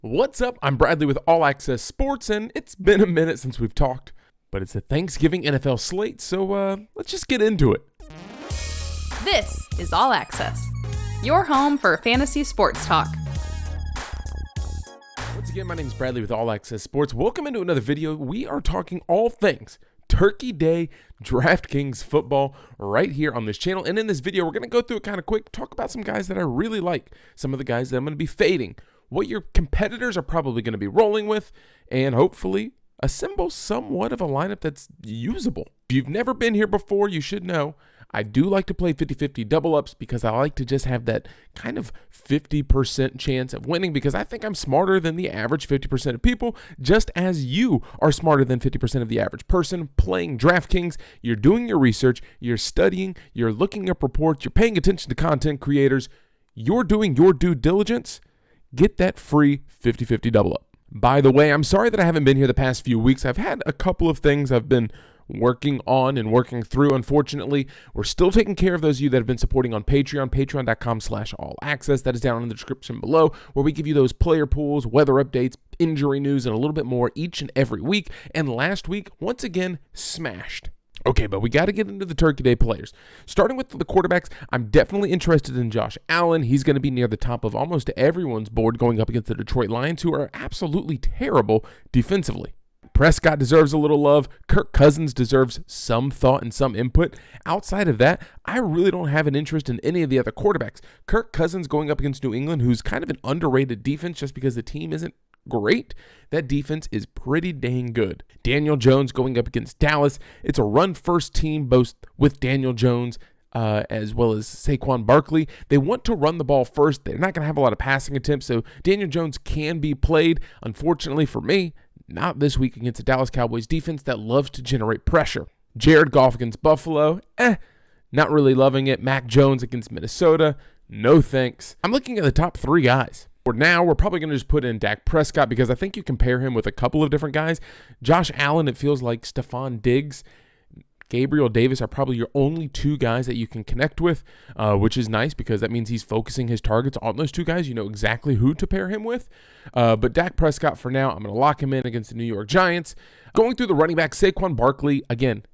What's up? I'm Bradley with Allaqcess Sports, and it's been a minute since we've talked, but it's a Thanksgiving NFL slate, so let's just get into it. This is Allaqcess, your home for fantasy sports talk. Once again, my name is Bradley with Allaqcess Sports. Welcome into another video. We are talking all things Turkey Day Draftkings football right here on this channel, and in this video, we're going to go through it kind of quick, talk about some guys that I really like, some of the guys that I'm going to be fading, what your competitors are probably going to be rolling with, and hopefully assemble somewhat of a lineup that's usable. If you've never been here before, you should know I do like to play 50-50 double ups because I like to just have that kind of 50% chance of winning because I think I'm smarter than the average 50% of people, just as you are smarter than 50% of the average person playing DraftKings. You're doing your research, you're studying, you're looking up reports, you're paying attention to content creators, you're doing your due diligence. Get that free 50-50 double up. By the way, I'm sorry that I haven't been here the past few weeks. I've had a couple of things I've been working on and working through. Unfortunately, we're still taking care of those of you that have been supporting on Patreon, patreon.com/allaccess. That is down in the description below, where we give you those player pools, weather updates, injury news, and a little bit more each and every week. And last week, once again, smashed. Okay, but we got to get into the Turkey Day players. Starting with the quarterbacks, I'm definitely interested in Josh Allen. He's going to be near the top of almost everyone's board going up against the Detroit Lions, who are absolutely terrible defensively. Prescott deserves a little love. Kirk Cousins deserves some thought and some input. Outside of that, I really don't have an interest in any of the other quarterbacks. Kirk Cousins going up against New England, who's kind of an underrated defense just because the team isn't great. That defense is pretty dang good. Daniel Jones going up against Dallas. It's a run-first team, both with Daniel Jones as well as Saquon Barkley. They want to run the ball first. They're not going to have a lot of passing attempts, so Daniel Jones can be played. Unfortunately for me, not this week against the Dallas Cowboys defense that loves to generate pressure. Jared Goff against Buffalo, not really loving it. Mac Jones against Minnesota, no thanks. I'm looking at the top three guys. For now, we're probably going to just put in Dak Prescott because I think you compare him with a couple of different guys. Josh Allen, it feels like Stephon Diggs, Gabriel Davis are probably your only two guys that you can connect with, which is nice because that means he's focusing his targets on those two guys. You know exactly who to pair him with. But Dak Prescott, for now, I'm going to lock him in against the New York Giants. Going through the running back, Saquon Barkley, again,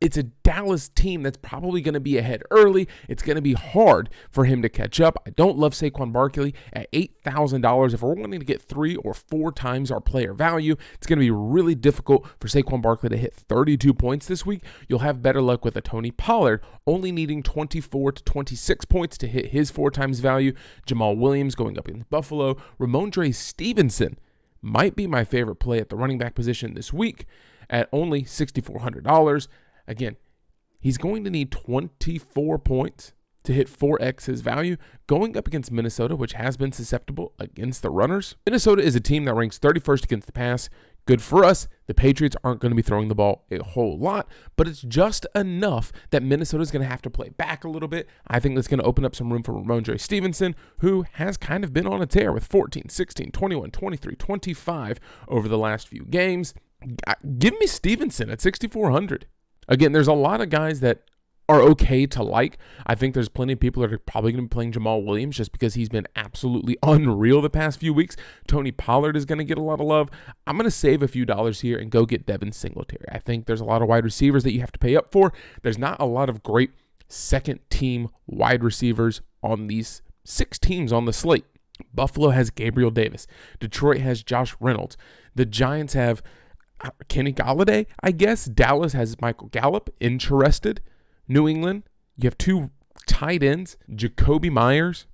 it's a Dallas team that's probably going to be ahead early. It's going to be hard for him to catch up. I don't love Saquon Barkley at $8,000. If we're wanting to get 3 or 4 times our player value, it's going to be really difficult for Saquon Barkley to hit 32 points this week. You'll have better luck with a Tony Pollard, only needing 24 to 26 points to hit his 4 times value. Jamal Williams going up against Buffalo. Ramondre Stevenson might be my favorite play at the running back position this week at only $6,400. Again, he's going to need 24 points to hit 4x his value going up against Minnesota, which has been susceptible against the runners. Minnesota is a team that ranks 31st against the pass. Good for us. The Patriots aren't going to be throwing the ball a whole lot, but it's just enough that Minnesota's going to have to play back a little bit. I think that's going to open up some room for Ramondre Stevenson, who has kind of been on a tear with 14, 16, 21, 23, 25 over the last few games. Give me Stevenson at $6,400. Again, there's a lot of guys that are okay to like. I think there's plenty of people that are probably going to be playing Jamal Williams just because he's been absolutely unreal the past few weeks. Tony Pollard is going to get a lot of love. I'm going to save a few dollars here and go get Devin Singletary. I think there's a lot of wide receivers that you have to pay up for. There's not a lot of great second-team wide receivers on these 6 teams on the slate. Buffalo has Gabriel Davis. Detroit has Josh Reynolds. The Giants have Kenny Golladay, I guess. Dallas has Michael Gallup. Interested. New England, you have 2 tight ends, Jacoby Myers,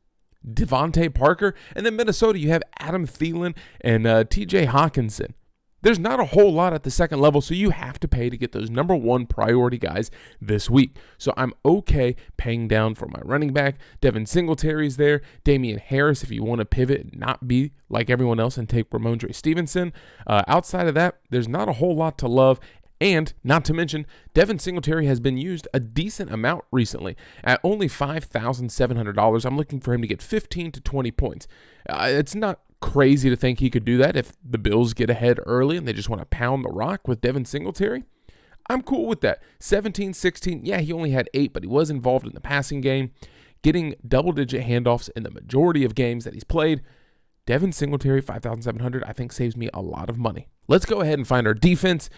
Devontae Parker, and then Minnesota, you have Adam Thielen and TJ Hawkinson. There's not a whole lot at the second level, so you have to pay to get those number 1 priority guys this week. So I'm okay paying down for my running back. Devin Singletary's there. Damian Harris, if you want to pivot and not be like everyone else and take Ramondre Stevenson. Outside of that, there's not a whole lot to love. And not to mention, Devin Singletary has been used a decent amount recently. At only $5,700, I'm looking for him to get 15 to 20 points. It's not crazy to think he could do that if the Bills get ahead early and they just want to pound the rock with Devin Singletary. I'm cool with that. 17, 16, yeah, he only had 8, but he was involved in the passing game, getting double-digit handoffs in the majority of games that he's played. Devin Singletary, 5,700, I think saves me a lot of money. Let's go ahead and find our defense.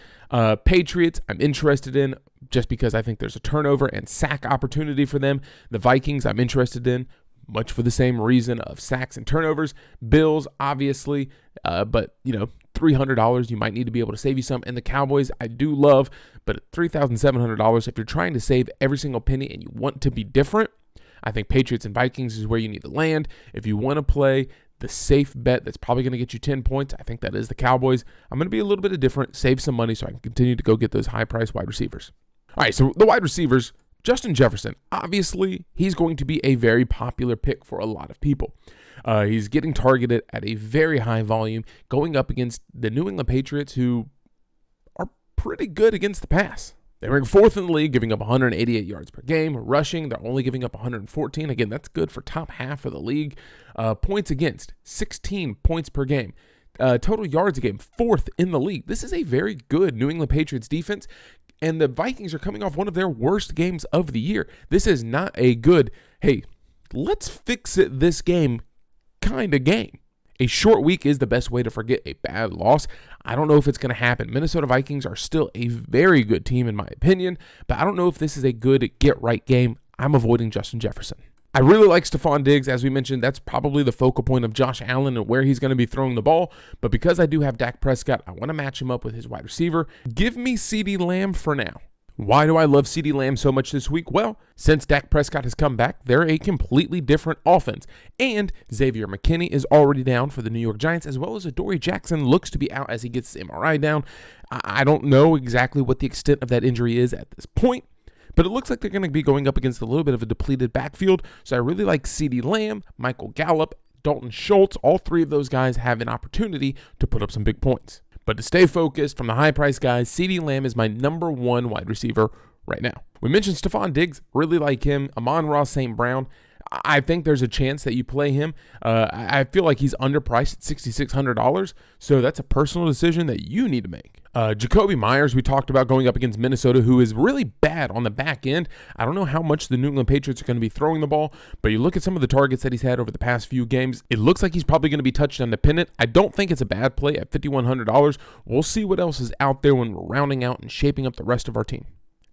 Patriots, I'm interested in just because I think there's a turnover and sack opportunity for them. The Vikings, I'm interested in much for the same reason of sacks and turnovers. Bills, obviously, but $300, you might need to be able to save you some. And the Cowboys, I do love, but at $3,700, if you're trying to save every single penny and you want to be different, I think Patriots and Vikings is where you need to land. If you want to play the safe bet that's probably going to get you 10 points, I think that is the Cowboys. I'm going to be a little bit different, save some money so I can continue to go get those high-priced wide receivers. All right, so the wide receivers, Justin Jefferson, obviously, he's going to be a very popular pick for a lot of people. He's getting targeted at a very high volume, going up against the New England Patriots, who are pretty good against the pass. They rank 4th in the league, giving up 188 yards per game. Rushing, they're only giving up 114. Again, that's good for top half of the league. Points against, 16 points per game. Total yards a game, 4th in the league. This is a very good New England Patriots defense. And the Vikings are coming off one of their worst games of the year. This is not a good, hey, let's fix it this game kind of game. A short week is the best way to forget a bad loss. I don't know if it's going to happen. Minnesota Vikings are still a very good team in my opinion, but I don't know if this is a good get-right game. I'm avoiding Justin Jefferson. I really like Stephon Diggs. As we mentioned, that's probably the focal point of Josh Allen and where he's going to be throwing the ball. But because I do have Dak Prescott, I want to match him up with his wide receiver. Give me CeeDee Lamb for now. Why do I love CeeDee Lamb so much this week? Well, since Dak Prescott has come back, they're a completely different offense. And Xavier McKinney is already down for the New York Giants, as well as Adoree Jackson looks to be out as he gets his MRI down. I don't know exactly what the extent of that injury is at this point, but it looks like they're going to be going up against a little bit of a depleted backfield. So I really like CeeDee Lamb, Michael Gallup, Dalton Schultz. All three of those guys have an opportunity to put up some big points. But to stay focused from the high-price guys, CeeDee Lamb is my number one wide receiver right now. We mentioned Stephon Diggs, really like him. Amon-Ra St. Brown, I think there's a chance that you play him. I feel like he's underpriced at $6,600, so that's a personal decision that you need to make. Jacoby Myers, we talked about going up against Minnesota, who is really bad on the back end. I don't know how much the New England Patriots are going to be throwing the ball, but you look at some of the targets that he's had over the past few games, it looks like he's probably going to be touchdown dependent. I don't think it's a bad play at $5,100. We'll see what else is out there when we're rounding out and shaping up the rest of our team.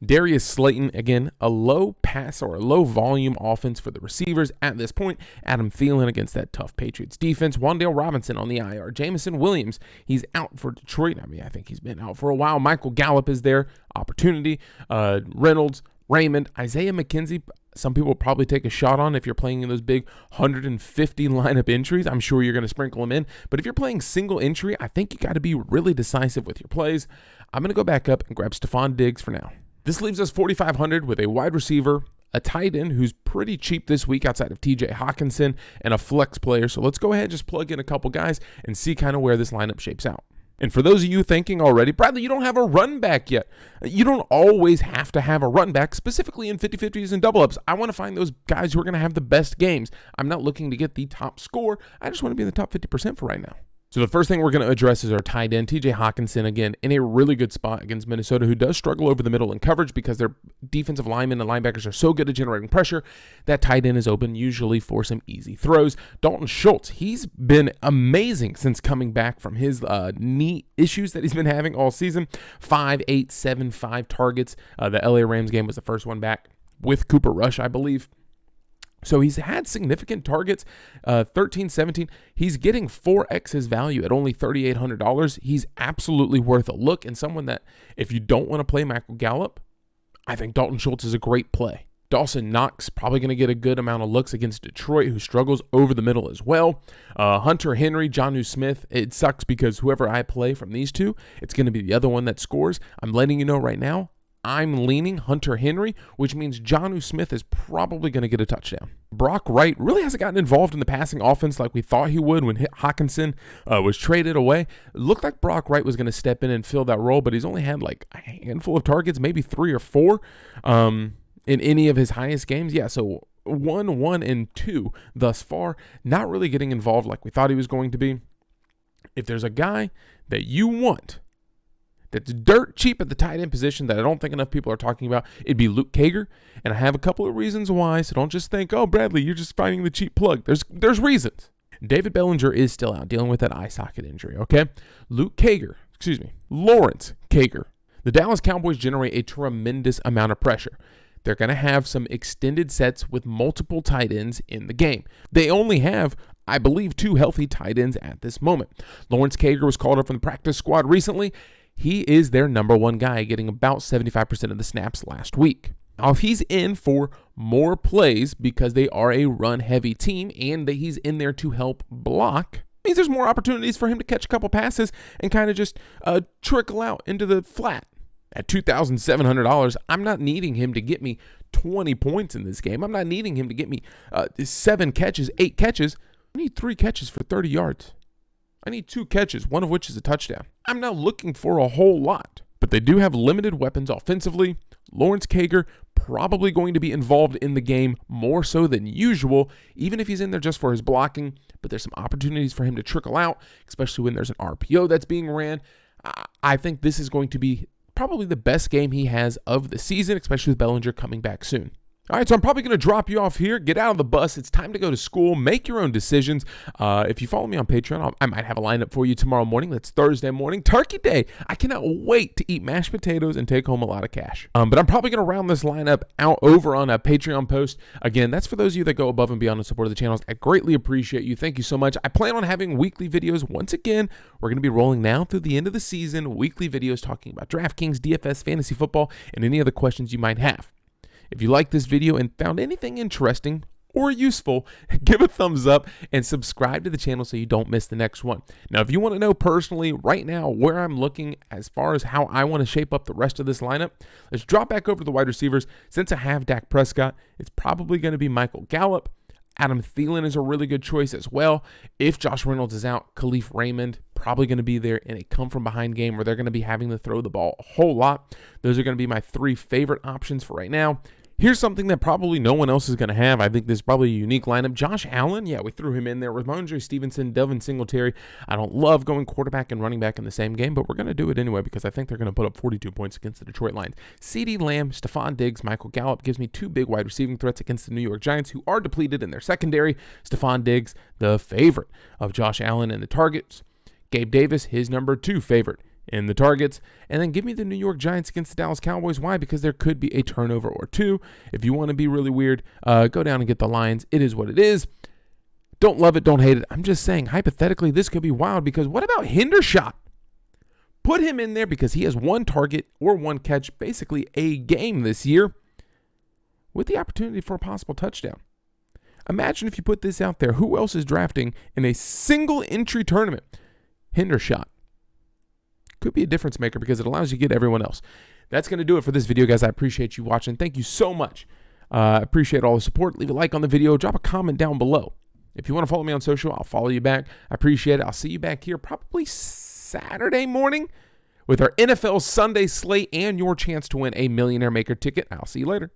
Darius Slayton, again, a low pass or a low volume offense for the receivers at this point. Adam Thielen against that tough Patriots defense. Wan'Dale Robinson on the IR. Jameson Williams, he's out for Detroit. I think he's been out for a while. Michael Gallup is there. Opportunity. Reynolds, Raymond, Isaiah McKenzie. Some people will probably take a shot on if you're playing in those big 150 lineup entries. I'm sure you're going to sprinkle them in. But if you're playing single entry, I think you got to be really decisive with your plays. I'm going to go back up and grab Stephon Diggs for now. This leaves us $4,500 with a wide receiver, a tight end who's pretty cheap this week outside of TJ Hawkinson, and a flex player. So let's go ahead and just plug in a couple guys and see kind of where this lineup shapes out. And for those of you thinking already, Bradley, you don't have a run back yet. You don't always have to have a run back, specifically in 50-50s and double-ups. I want to find those guys who are going to have the best games. I'm not looking to get the top score. I just want to be in the top 50% for right now. So the first thing we're going to address is our tight end, TJ Hawkinson, again, in a really good spot against Minnesota, who does struggle over the middle in coverage because their defensive linemen and linebackers are so good at generating pressure. That tight end is open usually for some easy throws. Dalton Schultz, he's been amazing since coming back from his knee issues that he's been having all season. 5, 8, 7, 5 targets. The LA Rams game was the first one back with Cooper Rush, I believe. So he's had significant targets, 13, 17. He's getting 4x his value at only $3,800. He's absolutely worth a look, and someone that if you don't want to play Michael Gallup, I think Dalton Schultz is a great play. Dawson Knox probably going to get a good amount of looks against Detroit, who struggles over the middle as well. Hunter Henry, Jonnu Smith, it sucks because whoever I play from these two, it's going to be the other one that scores. I'm letting you know right now, I'm leaning Hunter Henry, which means Jonnu Smith is probably going to get a touchdown. Brock Wright really hasn't gotten involved in the passing offense like we thought he would when Hawkinson was traded away. It looked like Brock Wright was going to step in and fill that role, but he's only had like a handful of targets, maybe 3 or 4 in any of his highest games. Yeah, so 1, and 2 thus far. Not really getting involved like we thought he was going to be. If there's a guy that you want that's dirt cheap at the tight end position that I don't think enough people are talking about, it'd be Luke Kager. And I have a couple of reasons why, so don't just think, oh, Bradley, you're just finding the cheap plug. There's reasons. David Bellinger is still out dealing with that eye socket injury, okay? Lawrence Cager. The Dallas Cowboys generate a tremendous amount of pressure. They're going to have some extended sets with multiple tight ends in the game. They only have, I believe, 2 healthy tight ends at this moment. Lawrence Cager was called up from the practice squad recently. He is their number 1 guy, getting about 75% of the snaps last week. Now, if he's in for more plays because they are a run-heavy team and that he's in there to help block, means there's more opportunities for him to catch a couple passes and kind of just trickle out into the flat. At $2,700, I'm not needing him to get me 20 points in this game. I'm not needing him to get me 7 catches, 8 catches. I need 3 catches for 30 yards. I need 2 catches, one of which is a touchdown. I'm not looking for a whole lot, but they do have limited weapons offensively. Lawrence Cager probably going to be involved in the game more so than usual, even if he's in there just for his blocking, but there's some opportunities for him to trickle out, especially when there's an RPO that's being ran. I think this is going to be probably the best game he has of the season, especially with Bellinger coming back soon. All right, so I'm probably going to drop you off here. Get out of the bus. It's time to go to school. Make your own decisions. If you follow me on Patreon, I might have a lineup for you tomorrow morning. That's Thursday morning, Turkey Day. I cannot wait to eat mashed potatoes and take home a lot of cash. But I'm probably going to round this lineup out over on a Patreon post. Again, that's for those of you that go above and beyond in support of the channels. I greatly appreciate you. Thank you so much. I plan on having weekly videos. Once again, we're going to be rolling now through the end of the season, weekly videos talking about DraftKings, DFS, fantasy football, and any other questions you might have. If you liked this video and found anything interesting or useful, give a thumbs up and subscribe to the channel so you don't miss the next one. Now, if you want to know personally right now where I'm looking as far as how I want to shape up the rest of this lineup, let's drop back over to the wide receivers. Since I have Dak Prescott, it's probably going to be Michael Gallup. Adam Thielen is a really good choice as well. If Josh Reynolds is out, Khalif Raymond probably going to be there in a come-from-behind game where they're going to be having to throw the ball a whole lot. Those are going to be my 3 favorite options for right now. Here's something that probably no one else is going to have. I think this is probably a unique lineup. Josh Allen, yeah, we threw him in there with Ramondre Stevenson, Devin Singletary. I don't love going quarterback and running back in the same game, but we're going to do it anyway because I think they're going to put up 42 points against the Detroit Lions. CeeDee Lamb, Stephon Diggs, Michael Gallup gives me 2 big wide receiving threats against the New York Giants, who are depleted in their secondary. Stephon Diggs, the favorite of Josh Allen in the targets. Gabe Davis, his number 2 favorite in the targets. And then give me the New York Giants against the Dallas Cowboys. Why? Because there could be a turnover or 2. If you want to be really weird, go down and get the Lions. It is what it is. Don't love it, don't hate it. I'm just saying, hypothetically, this could be wild because what about Hendershot? Put him in there because he has 1 target or 1 catch, basically a game this year, with the opportunity for a possible touchdown. Imagine if you put this out there. Who else is drafting in a single entry tournament? Hendershot. Could be a difference maker because it allows you to get everyone else. That's going to do it for this video, guys. I appreciate you watching. Thank you so much. I appreciate all the support. Leave a like on the video. Drop a comment down below. If you want to follow me on social, I'll follow you back. I appreciate it. I'll see you back here probably Saturday morning with our NFL Sunday slate and your chance to win a Millionaire Maker ticket. I'll see you later.